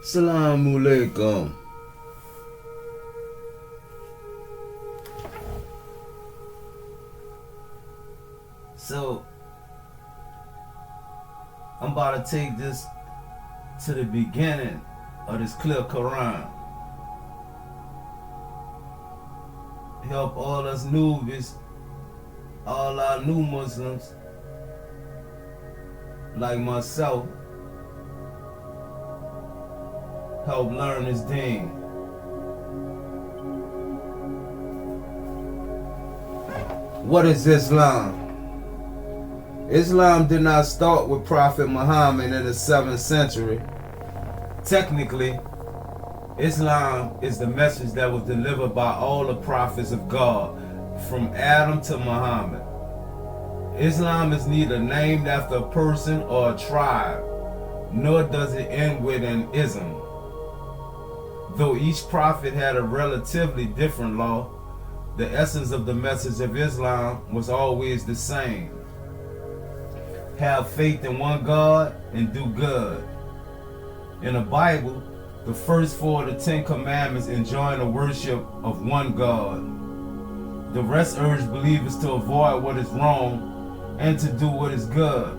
Assalamu alaikum. So, I'm about to take this to the beginning of this clear Qur'an. Help all us newbies, all our new Muslims, like myself, help learn this deen. What is Islam? Islam did not start with Prophet Muhammad in the 7th century. Technically, Islam is the message that was delivered by all the prophets of God, from Adam to Muhammad. Islam is neither named after a person or a tribe, nor does it end with an ism. Though each prophet had a relatively different law, the essence of the message of Islam was always the same. Have faith in one God and do good. In the Bible, the first 4 of the 10 commandments enjoin the worship of one God. The rest urge believers to avoid what is wrong and to do what is good.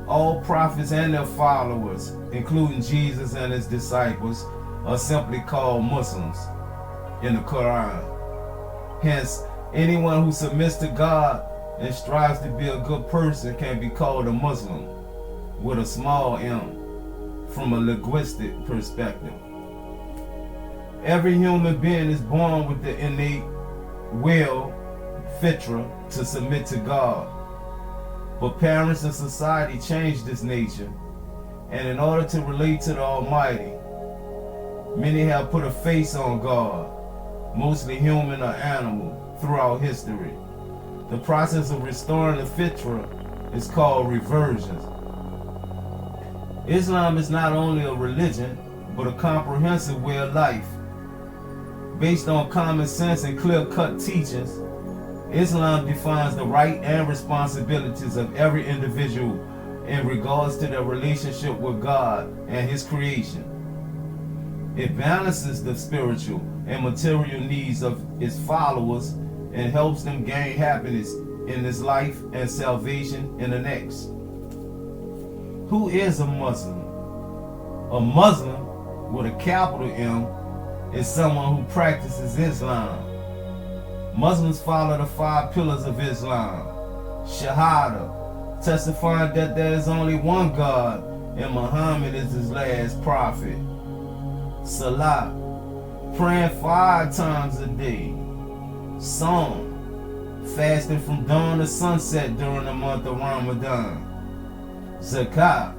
All prophets and their followers, including Jesus and his disciples, are simply called Muslims in the Qur'an. Hence, anyone who submits to God and strives to be a good person can be called a Muslim, with a small m, from a linguistic perspective. Every human being is born with the innate will, fitra, to submit to God. But parents and society change this nature, and in order to relate to the Almighty, many have put a face on God, mostly human or animal, throughout history. The process of restoring the fitra is called reversion. Islam is not only a religion, but a comprehensive way of life. Based on common sense and clear-cut teachings, Islam defines the right and responsibilities of every individual in regards to their relationship with God and his creation. It balances the spiritual and material needs of its followers and helps them gain happiness in this life and salvation in the next. Who is a Muslim? A Muslim, with a capital M, is someone who practices Islam. Muslims follow the 5 pillars of Islam. Shahada, testifying that there is only one God and Muhammad is his last prophet. Salah, praying 5 times a day. Sawm, fasting from dawn to sunset during the month of Ramadan. Zakat,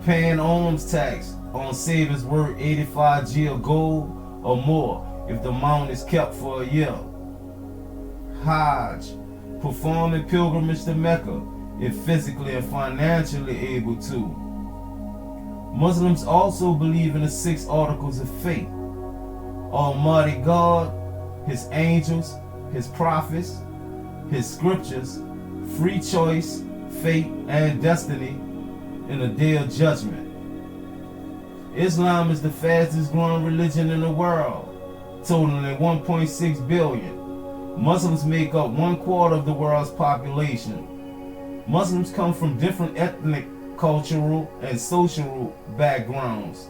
paying alms tax on savings worth 85 G of gold or more if the amount is kept for a year. Hajj, performing pilgrimage to Mecca if physically and financially able to. Muslims also believe in the 6 articles of faith: Almighty God, his angels, his prophets, his scriptures, free choice, fate, and destiny, in the day of judgment. Islam is the fastest growing religion in the world, totaling 1.6 billion. Muslims make up 1/4 of the world's population. Muslims come from different ethnic, cultural, and social backgrounds.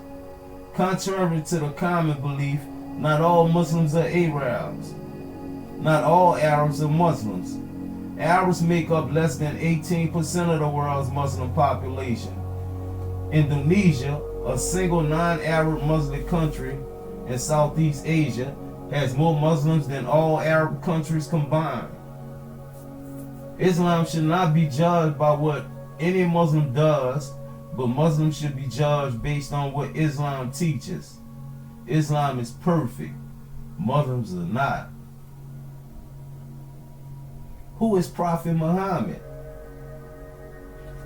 Contrary to the common belief, not all Muslims are Arabs. Not all Arabs are Muslims. Arabs make up less than 18% of the world's Muslim population. Indonesia, a single non-Arab Muslim country in Southeast Asia, has more Muslims than all Arab countries combined. Islam should not be judged by what any Muslim does, but Muslims should be judged based on what Islam teaches. Islam is perfect. Muslims are not. Who is Prophet Muhammad?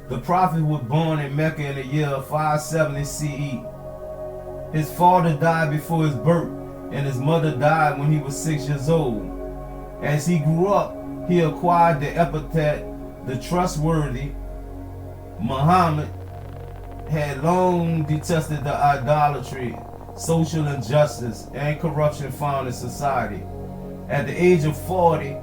The Prophet was born in Mecca in the year 570 CE. His father died before his birth, and his mother died when he was 6 years old. As he grew up, he acquired the epithet, the trustworthy Muhammad, had long detested the idolatry, social injustice, and corruption found in society. At the age of 40,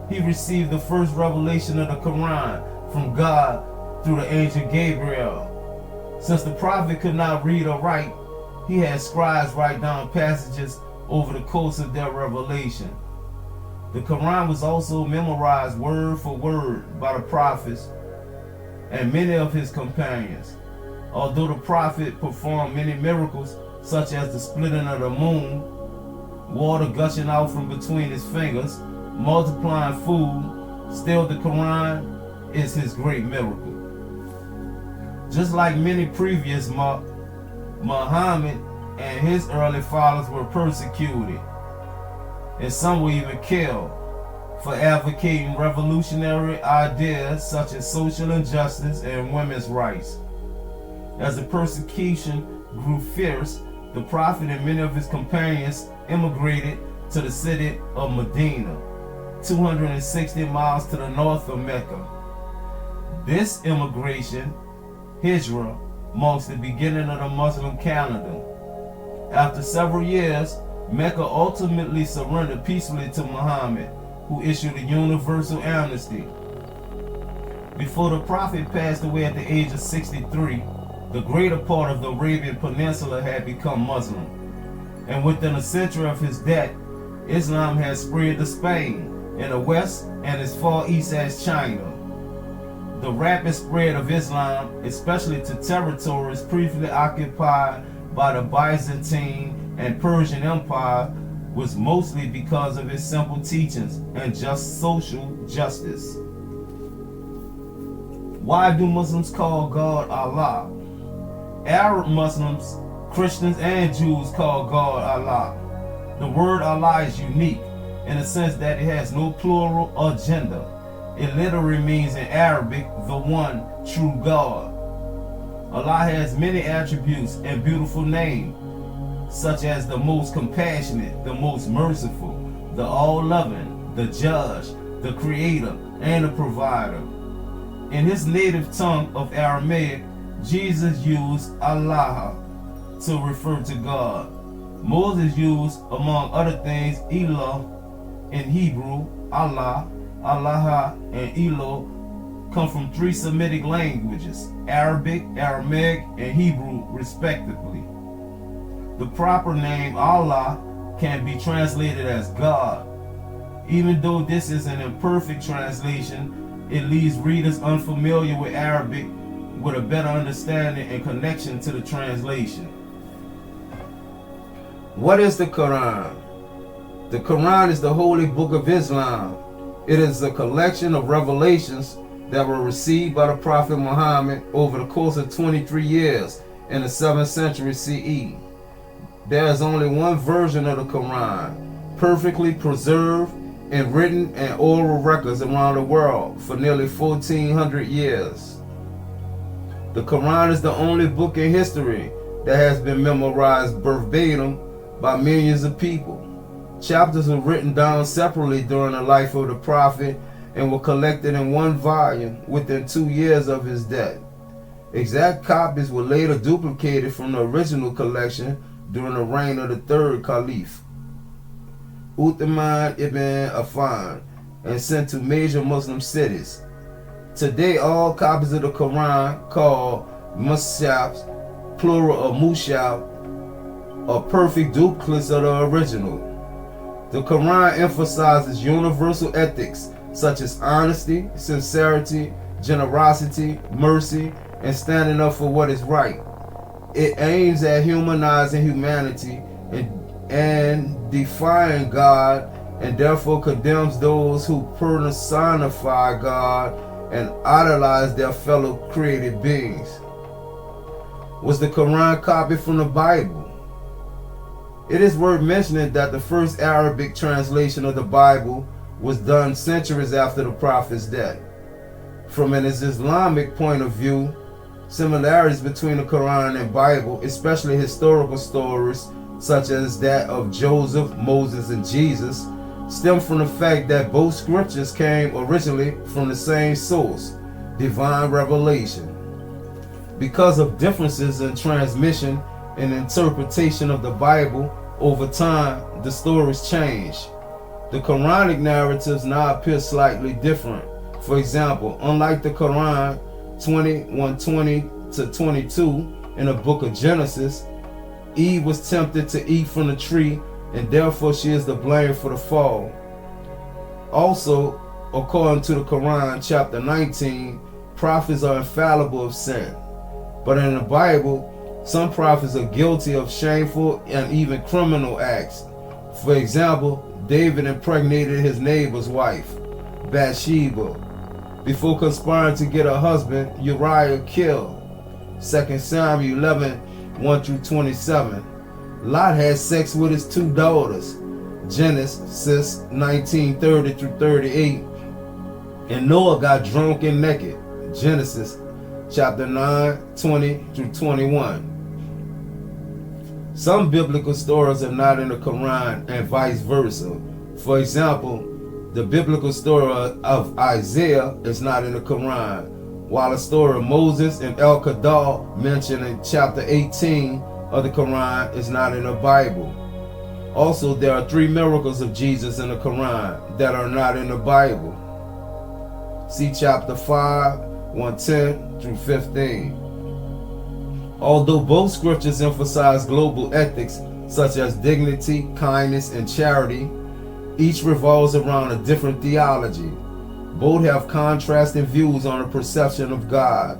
he received the first revelation of the Qur'an from God through the angel Gabriel. Since the prophet could not read or write, he had scribes write down passages over the course of their revelation. The Qur'an was also memorized word for word by the prophets and many of his companions. Although the prophet performed many miracles, such as the splitting of the moon, water gushing out from between his fingers, multiplying food, still the Qur'an is his great miracle. Just like many previous Muhammad and his early followers were persecuted, and some were even killed for advocating revolutionary ideas such as social injustice and women's rights. As the persecution grew fierce, the prophet and many of his companions immigrated to the city of Medina, 260 miles to the north of Mecca. This immigration, Hijrah, marks the beginning of the Muslim calendar. After several years, Mecca ultimately surrendered peacefully to Muhammad, who issued a universal amnesty. Before the prophet passed away at the age of 63, the greater part of the Arabian Peninsula had become Muslim. And within a century of his death, Islam had spread to Spain in the west and as far east as China. The rapid spread of Islam, especially to territories previously occupied by the Byzantine and Persian Empire, was mostly because of his simple teachings and just social justice. Why do Muslims call God Allah? Arab Muslims, Christians, and Jews call God Allah. The word Allah is unique in the sense that it has no plural or gender. It literally means in Arabic, the one true God. Allah has many attributes and beautiful names, such as the most compassionate, the most merciful, the all-loving, the judge, the creator, and the provider. In his native tongue of Aramaic, Jesus used Allah to refer to God. Moses used, among other things, Elah in Hebrew. Allah, Allah, and Eloh come from three Semitic languages, Arabic, Aramaic, and Hebrew, respectively. The proper name Allah can be translated as God. Even though this is an imperfect translation, it leaves readers unfamiliar with Arabic with a better understanding and connection to the translation. What is the Quran? The Quran is the holy book of Islam. It is a collection of revelations that were received by the Prophet Muhammad over the course of 23 years in the 7th century CE. There is only one version of the Quran, perfectly preserved and written in oral records around the world for nearly 1400 years. The Quran is the only book in history that has been memorized verbatim by millions of people. Chapters were written down separately during the life of the Prophet and were collected in one volume within 2 years of his death. Exact copies were later duplicated from the original collection during the reign of the third Caliph, Uthman ibn Affan, and sent to major Muslim cities. Today, all copies of the Quran, called Mushafs, plural of Mushaf, are perfect duplicates of the original. The Quran emphasizes universal ethics such as honesty, sincerity, generosity, mercy, and standing up for what is right. It aims at humanizing humanity and defying God, and therefore condemns those who personify God and idolize their fellow created beings. Was the Quran copied from the Bible? It is worth mentioning that the first Arabic translation of the Bible was done centuries after the Prophet's death. From an Islamic point of view, similarities between the Quran and Bible, especially historical stories such as that of Joseph, Moses, and Jesus, stem from the fact that both scriptures came originally from the same source, divine revelation. Because of differences in transmission and interpretation of the Bible, over time, the stories change. The Quranic narratives now appear slightly different. For example, unlike the Quran 21:20 to 22 in the book of Genesis, Eve was tempted to eat from the tree, and therefore she is to blame for the fall. Also, according to the Quran chapter 19, prophets are infallible of sin. But in the Bible, some prophets are guilty of shameful and even criminal acts. For example, David impregnated his neighbor's wife, Bathsheba, before conspiring to get her husband, Uriah, killed. 2 Samuel 11:1-27. Lot had sex with his two daughters, Genesis 19:30-38. And Noah got drunk and naked, Genesis chapter 9:20-21. Some biblical stories are not in the Quran and vice versa. For example, the biblical story of Isaiah is not in the Quran, while the story of Moses and El-Qadar mentioned in chapter 18 of the Quran is not in the Bible. Also, there are 3 miracles of Jesus in the Quran that are not in the Bible. See chapter 5, 110-15. Although both scriptures emphasize global ethics such as dignity, kindness, and charity, each revolves around a different theology. Both have contrasting views on the perception of God,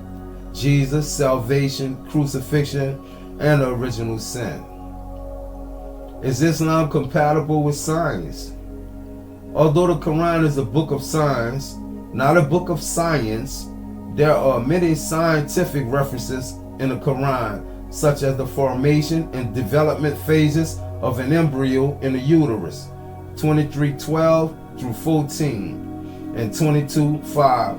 Jesus, salvation, crucifixion, and the original sin. Is Islam compatible with science? Although the Quran is a book of science, not a book of science, there are many scientific references in the Quran, such as the formation and development phases of an embryo in the uterus, 23:12-14, and 22:5,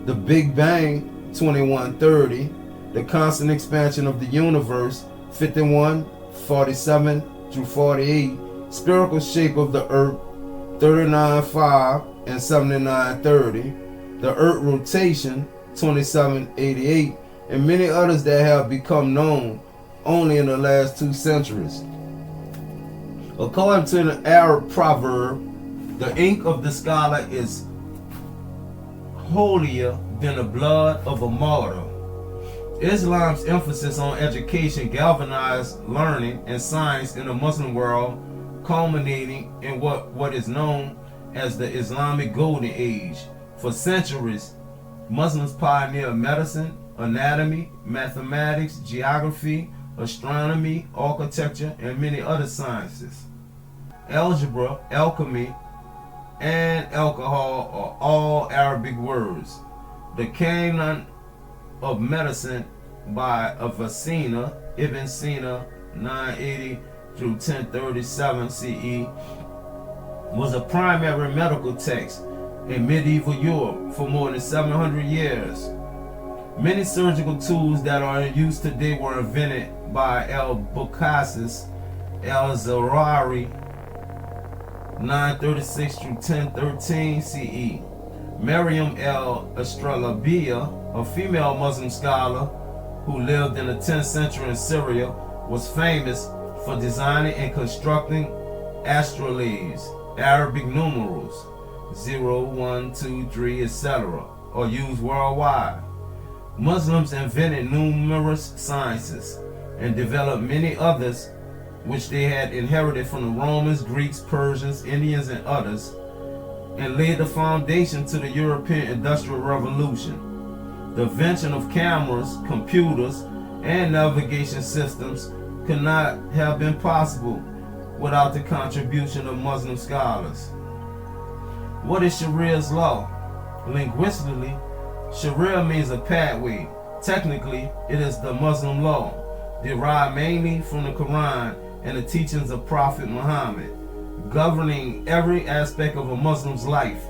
the Big Bang, 21:30, the constant expansion of the universe, 51:47-48, spherical shape of the earth, 39:5 and 79:30, the earth rotation, 27:88, and many others that have become known only in the last 2 centuries. According to the Arab proverb, the ink of the scholar is holier than the blood of a martyr. Islam's emphasis on education galvanized learning and science in the Muslim world, culminating in what is known as the Islamic Golden Age. For centuries, Muslims pioneered medicine, anatomy, mathematics, geography, astronomy, architecture, and many other sciences. Algebra, alchemy, and alcohol are all Arabic words. The canon of medicine by Avicenna, Ibn Sina, 980-1037 CE, was a primary medical text in medieval Europe for more than 700 years. Many surgical tools that are in use today were invented by Al-Bucasis al-Zarari, 936-1013 CE. Maryam al-Astralabia, a female Muslim scholar who lived in the 10th century in Syria, was famous for designing and constructing astrolabes, Arabic numerals 0, 1, 2, 3, etc., are used worldwide. Muslims invented numerous sciences and developed many others which they had inherited from the Romans, Greeks, Persians, Indians, and others, and laid the foundation to the European Industrial Revolution. The invention of cameras, computers, and navigation systems could not have been possible without the contribution of Muslim scholars. What is Sharia's law? Linguistically, Sharia means a pathway. Technically, it is the Muslim law, derived mainly from the Quran and the teachings of Prophet Muhammad, governing every aspect of a Muslim's life.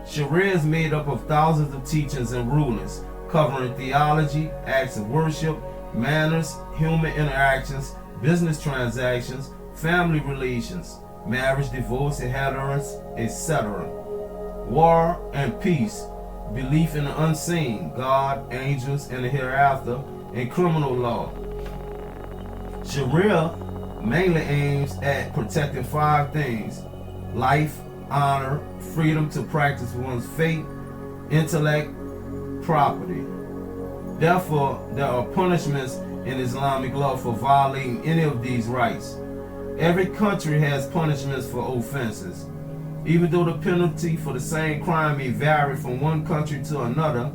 Sharia is made up of thousands of teachings and rulings, covering theology, acts of worship, manners, human interactions, business transactions, family relations, marriage, divorce, inheritance, etc. War and peace, belief in the unseen, God, angels, and the hereafter, and criminal law. Sharia mainly aims at protecting 5 things: life, honor, freedom to practice one's faith, intellect, property. Therefore, there are punishments in Islamic law for violating any of these rights. Every country has punishments for offenses. Even though the penalty for the same crime may vary from one country to another,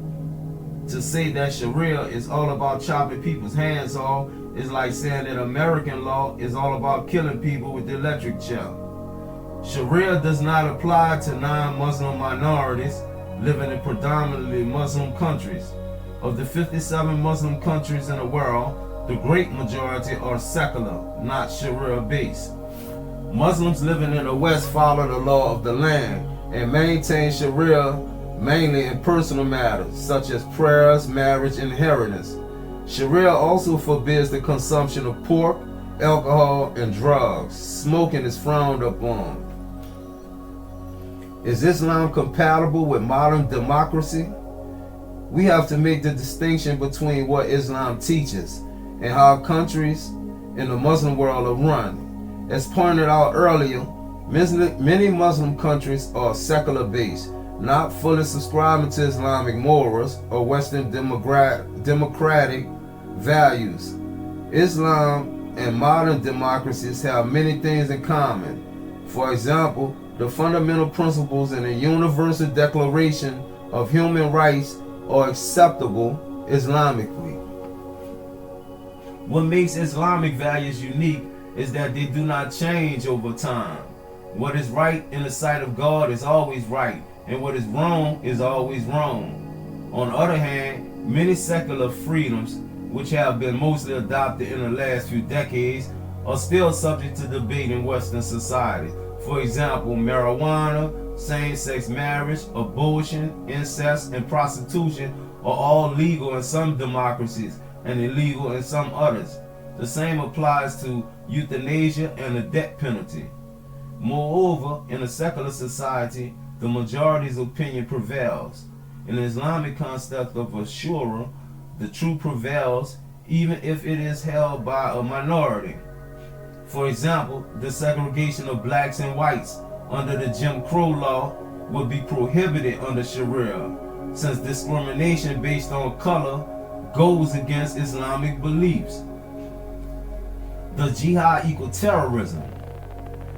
to say that Sharia is all about chopping people's hands off is like saying that American law is all about killing people with the electric chair. Sharia does not apply to non-Muslim minorities living in predominantly Muslim countries. Of the 57 Muslim countries in the world, the great majority are secular, not Sharia-based. Muslims living in the West follow the law of the land and maintain Sharia mainly in personal matters such as prayers, marriage, and inheritance. Sharia also forbids the consumption of pork, alcohol, and drugs. Smoking is frowned upon. Is Islam compatible with modern democracy? We have to make the distinction between what Islam teaches and how countries in the Muslim world are run. As pointed out earlier, many Muslim countries are secular-based, not fully subscribing to Islamic morals or Western democratic values. Islam and modern democracies have many things in common. For example, the fundamental principles in the Universal Declaration of Human Rights are acceptable Islamically. What makes Islamic values unique is that they do not change over time. What is right in the sight of God is always right, and what is wrong is always wrong. On the other hand, many secular freedoms, which have been mostly adopted in the last few decades, are still subject to debate in Western society. For example, marijuana, same-sex marriage, abortion, incest, and prostitution are all legal in some democracies and illegal in some others. The same applies to euthanasia and the death penalty. Moreover, in a secular society, the majority's opinion prevails. In the Islamic concept of a shura, the truth prevails even if it is held by a minority. For example, the segregation of blacks and whites under the Jim Crow law would be prohibited under Sharia, since discrimination based on color goes against Islamic beliefs. Does jihad equal terrorism?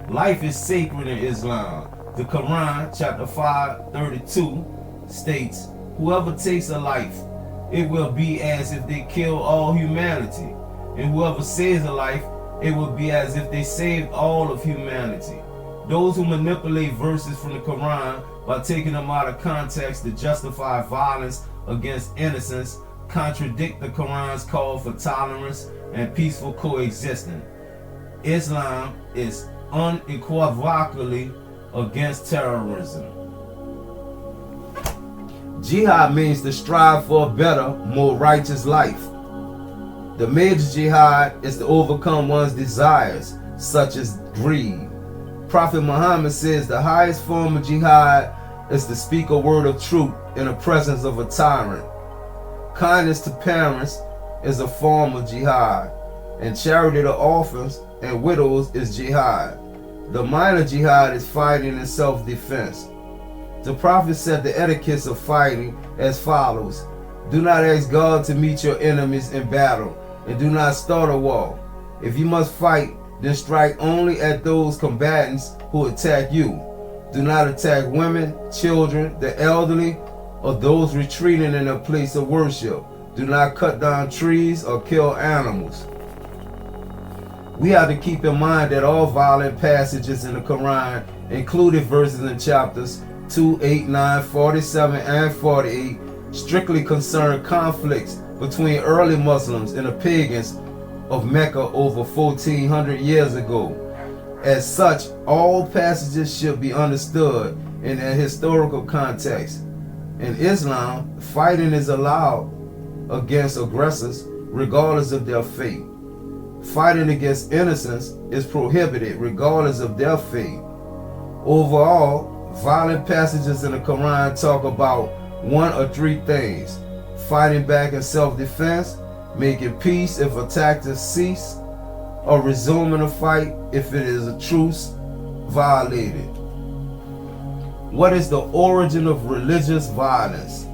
Life is sacred in Islam. The Qur'an, chapter 5:32, states, "Whoever takes a life, it will be as if they kill all humanity. And whoever saves a life, it will be as if they saved all of humanity." Those who manipulate verses from the Qur'an by taking them out of context to justify violence against innocents contradict the Qur'an's call for tolerance and peaceful coexistence. Islam is unequivocally against terrorism. Jihad means to strive for a better, more righteous life. The major jihad is to overcome one's desires, such as greed. Prophet Muhammad says the highest form of jihad is to speak a word of truth in the presence of a tyrant. Kindness to parents is a form of jihad, and charity to orphans and widows is jihad. The minor jihad is fighting in self-defense. The Prophet said the etiquette of fighting as follows: do not ask God to meet your enemies in battle, and do not start a war. If you must fight, then strike only at those combatants who attack you. Do not attack women, children, the elderly, or those retreating in a place of worship. Do not cut down trees or kill animals. We have to keep in mind that all violent passages in the Quran, including verses in chapters 2, 8, 9, 47, and 48, strictly concern conflicts between early Muslims and the pagans of Mecca over 1400 years ago. As such, all passages should be understood in a historical context. In Islam, fighting is allowed against aggressors regardless of their faith. Fighting against innocents is prohibited regardless of their faith. Overall, violent passages in the Quran talk about one or three things: fighting back in self-defense, making peace if attackers cease, or resuming a fight if it is a truce violated. What is the origin of religious violence?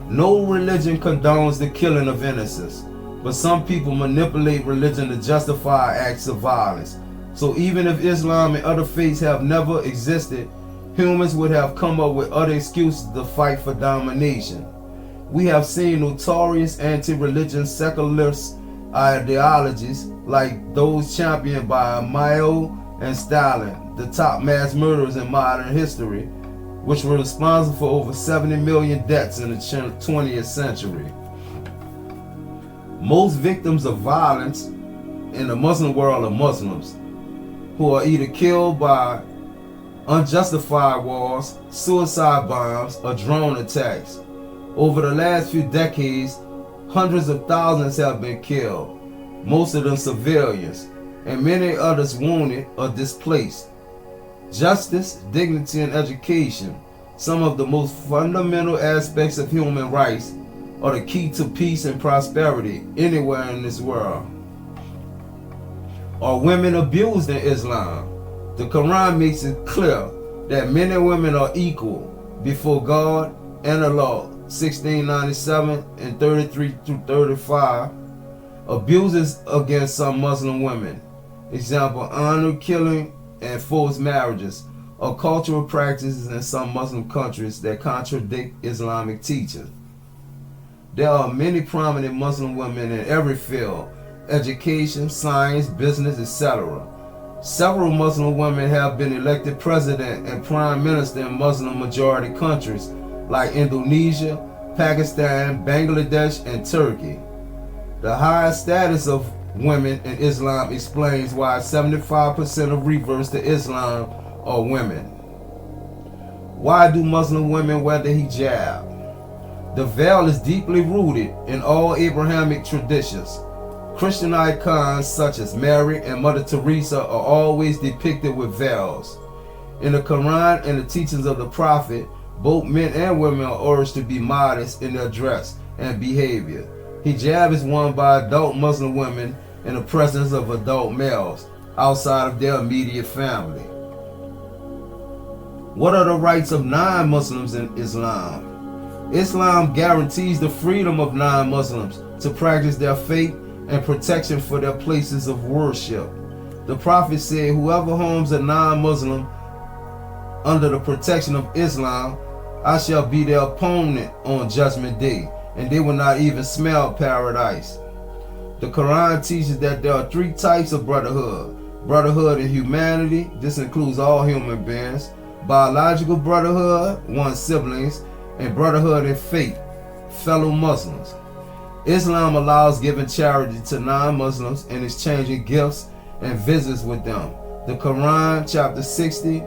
No religion condones the killing of innocents, but some people manipulate religion to justify acts of violence. So even if Islam and other faiths have never existed, humans would have come up with other excuses to fight for domination. We have seen notorious anti-religion secularist ideologies like those championed by Mao and Stalin, the top mass murderers in modern history, which were responsible for over 70 million deaths in the 20th century. Most victims of violence in the Muslim world are Muslims, who are either killed by unjustified wars, suicide bombs, or drone attacks. Over the last few decades, hundreds of thousands have been killed, most of them civilians, and many others wounded or displaced. Justice, dignity, and education, some of the most fundamental aspects of human rights, are the key to peace and prosperity anywhere in this world. Are women abused in Islam? The Qur'an makes it clear that men and women are equal before God and the law. 1697 and 33 through 35. Abuses against some Muslim women, example, honor killing and forced marriages, are cultural practices in some Muslim countries that contradict Islamic teaching. There are many prominent Muslim women in every field: education, science, business, etc. Several Muslim women have been elected president and prime minister in Muslim majority countries like Indonesia, Pakistan, Bangladesh, and Turkey. The high status of women in Islam explains why 75% of reverts to Islam are women. Why do Muslim women wear the hijab? The veil is deeply rooted in all Abrahamic traditions. Christian icons such as Mary and Mother Teresa are always depicted with veils. In the Quran and the teachings of the Prophet, both men and women are urged to be modest in their dress and behavior. Hijab is worn by adult Muslim women in the presence of adult males outside of their immediate family. What are the rights of non-Muslims in Islam? Islam guarantees the freedom of non-Muslims to practice their faith and protection for their places of worship. The Prophet said, whoever harms a non-Muslim under the protection of Islam, I shall be their opponent on Judgment Day, and they will not even smell paradise. The Quran teaches that there are three types of brotherhood. Brotherhood in humanity, this includes all human beings. Biological brotherhood, one's siblings, and brotherhood in faith, fellow Muslims. Islam allows giving charity to non-Muslims and exchanging gifts and visits with them. The Quran, chapter 60,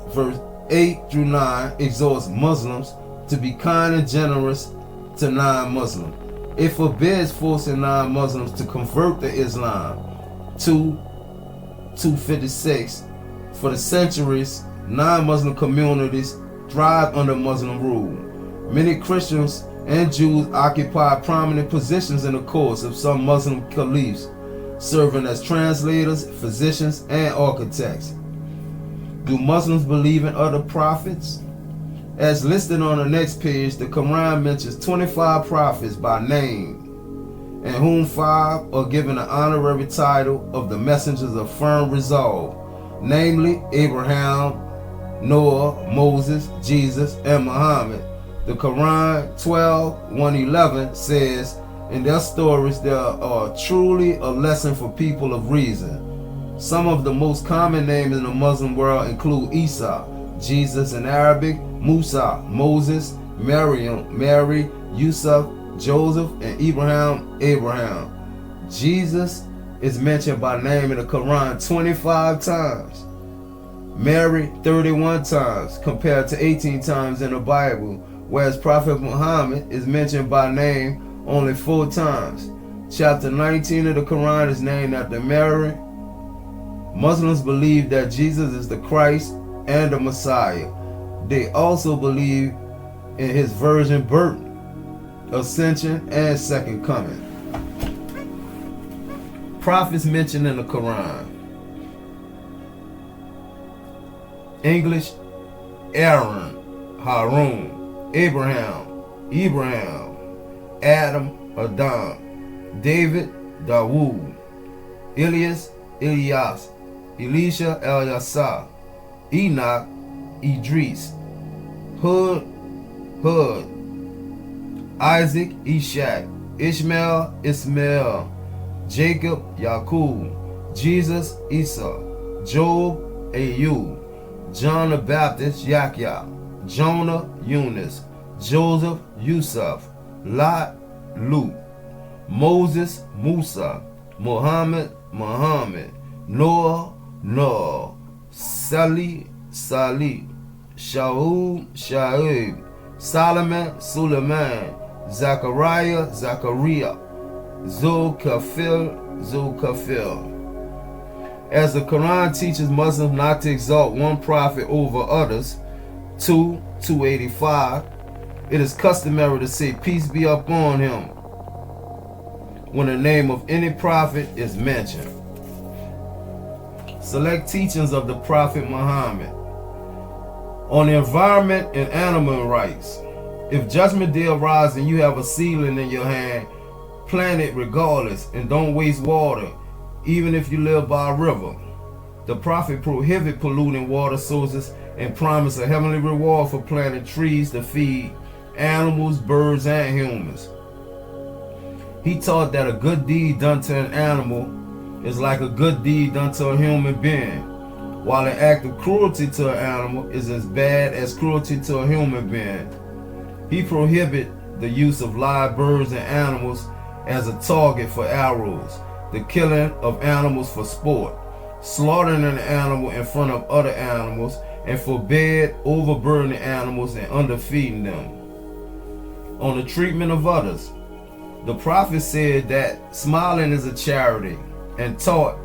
verse 8 through 9, exhorts Muslims to be kind and generous to non-Muslims. It forbids forcing non-Muslims to convert to Islam. 256. For the centuries, non-Muslim communities thrived under Muslim rule. Many Christians and Jews occupy prominent positions in the courts of some Muslim caliphs, serving as translators, physicians, and architects. Do Muslims believe in other prophets? As listed on the next page, the Quran mentions 25 prophets by name, and whom 5 are given the honorary title of the messengers of firm resolve, namely Abraham, Noah, Moses, Jesus, and Muhammad. The Quran 12:111 says, in their stories there are truly a lesson for people of reason. Some of the most common names in the Muslim world include Isa, Jesus in Arabic, Musa, Moses, Maryam, Mary, Yusuf, Joseph, and Abraham. Jesus is mentioned by name in the Quran 25 times. Mary 31 times compared to 18 times in the Bible, whereas Prophet Muhammad is mentioned by name only 4 times. Chapter 19 of the Quran is named after Mary. Muslims believe that Jesus is the Christ and the Messiah. They also believe in his virgin birth, ascension, and second coming. Prophets mentioned in the Qur'an. English: Aaron, Harun, Abraham, Adam, Adam, David, Dawood, Elias, Elias, Elisha, Elyasah, Enoch, Idris, Hud, Isaac, Ishak, Ishmael, Ismail, Jacob, Yaqub, Jesus, Esau, Job, Ayub, John the Baptist, Yahya, Jonah, Eunice, Joseph, Yusuf, Lot, Luke, Moses, Musa, Muhammad, Noah, Salih, Shaub, Solomon, Suleiman, Zechariah, Zulkifil. As the Quran teaches Muslims not to exalt one prophet over others, 2:285, it is customary to say peace be upon him when the name of any prophet is mentioned. Select teachings of the Prophet Muhammad on the environment and animal rights. If Judgment Day arrives and you have a seedling in your hand, plant it regardless and don't waste water, even if you live by a river. The Prophet prohibited polluting water sources and promised a heavenly reward for planting trees to feed animals, birds, and humans. He taught that a good deed done to an animal is like a good deed done to a human being, while an act of cruelty to an animal is as bad as cruelty to a human being. He prohibited the use of live birds and animals as a target for arrows, the killing of animals for sport, slaughtering an animal in front of other animals, and forbade overburdening animals and underfeeding them. On the treatment of others, the Prophet said that smiling is a charity and taught,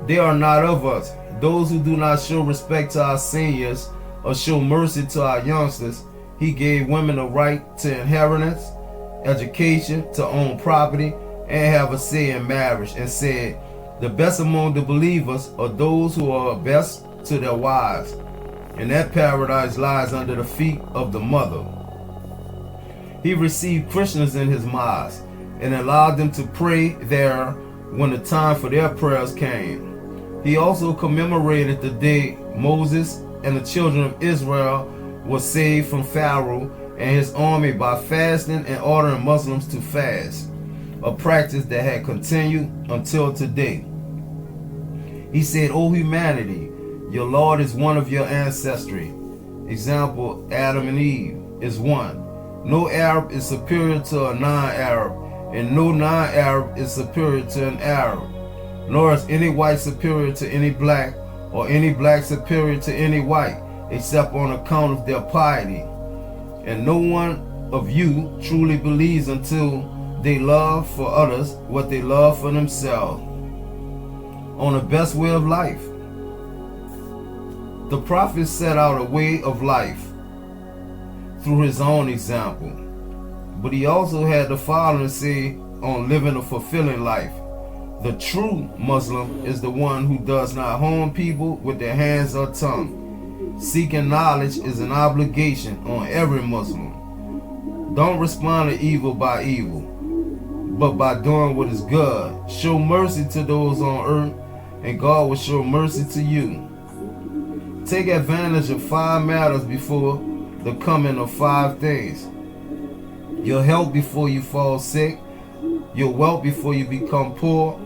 they are not of us. Those who do not show respect to our seniors or show mercy to our youngsters. He gave women a right to inheritance, education, to own property, and have a say in marriage, and said, the best among the believers are those who are best to their wives, and that paradise lies under the feet of the mother. He received Christians in his mosque and allowed them to pray there when the time for their prayers came. He also commemorated the day Moses and the children of Israel were saved from Pharaoh and his army by fasting and ordering Muslims to fast, a practice that had continued until today. He said, O humanity, your Lord is one of your ancestry. Example, Adam and Eve is one. No Arab is superior to a non-Arab, and no non-Arab is superior to an Arab, nor is any white superior to any black, or any black superior to any white, except on account of their piety. And no one of you truly believes until they love for others what they love for themselves. On the best way of life. The Prophet set out a way of life through his own example, but he also had the following say on living a fulfilling life. The true Muslim is the one who does not harm people with their hands or tongue. Seeking knowledge is an obligation on every Muslim. Don't respond to evil by evil, but by doing what is good. Show mercy to those on earth, and God will show mercy to you. Take advantage of 5 matters before the coming of 5 things. Your health before you fall sick, your wealth before you become poor,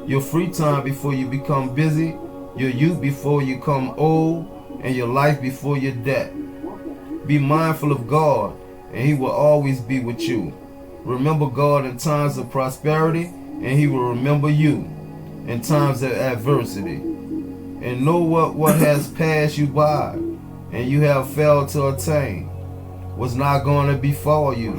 your free time before you become busy, your youth before you become old, and your life before your death. Be mindful of God, and he will always be with you. Remember God in times of prosperity, and he will remember you in times of adversity. And know what has passed you by, and you have failed to attain, was not going to befall you.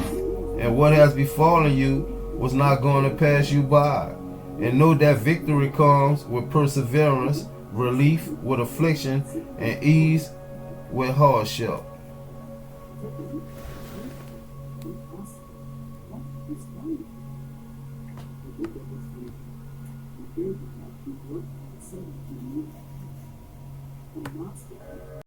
And what has befallen you was not going to pass you by. And know that victory comes with perseverance, relief with affliction, and ease with hardship. They would like to work and say to you, and not to